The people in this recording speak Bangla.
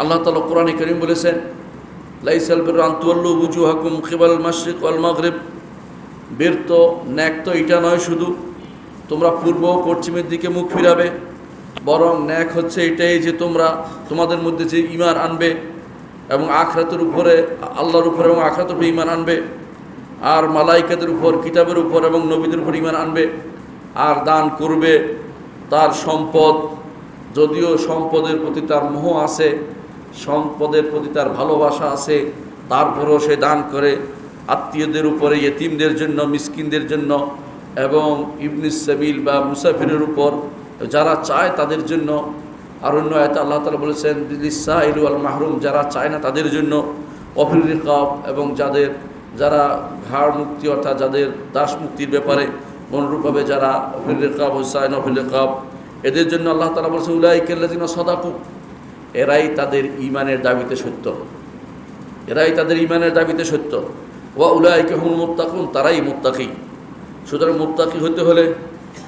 আল্লাহ তাআলা কোরআনে কারীম বলেছেন, লাইসাল বিররু আন তুওয়াল্লু ওয়ুজুহাকুম কিবালাল মাশরিক ওয়াল মাগরিব, বের তো ন্যাক তো এটা নয় শুধু তোমরা পূর্ব ও পশ্চিমের দিকে মুখ ফিরাবে, বরং ন্যাক হচ্ছে এটাই যে তোমরা তোমাদের মধ্যে যে ঈমান আনবে এবং আখিরাতের উপরে, আল্লাহর উপরে এবং আখিরাতের উপরে ঈমান আনবে, আর মালাইকাতের উপর, কিতাবের উপর এবং নবীদের উপর ঈমান আনবে, আর দান করবে তার সম্পদ, যদিও সম্পদের প্রতি তার মোহ আছে, সম্পদের প্রতি তার ভালোবাসা আছে, তারপরেও সে দান করে আত্মীয়দের উপরে, ইয়েতিমদের জন্য, মিসকিনদের জন্য এবং ইবনিস সাবিল বা মুসাফিরের উপর যারা চায় তাদের জন্য। আর অন্য আয়াতে আল্লাহ তাআলা বলেছেন লিসাইল ওয়াল মাহরুম, যারা চায় না তাদের জন্য, অফিল রিকাব, এবং যারা ঘাড় মুক্তি অর্থাৎ যাদের দাস মুক্তির ব্যাপারে অনুরূপভাবে যারা অফিল রিকাব হুসাইন অফিল রিকাব, এদের জন্য আল্লাহ তাআলা বলেছেন উলাইকাল্লাযিনা সাদাকু, এরাই তাদের ঈমানের দাবিতে সত্য, এরাই তাদের ঈমানের দাবিতে সত্য। ওয়া উলাইকা হুমুল মুত্তাকুন, তারাই মুত্তাকি। সুতরাং মুত্তাকি হতে হলে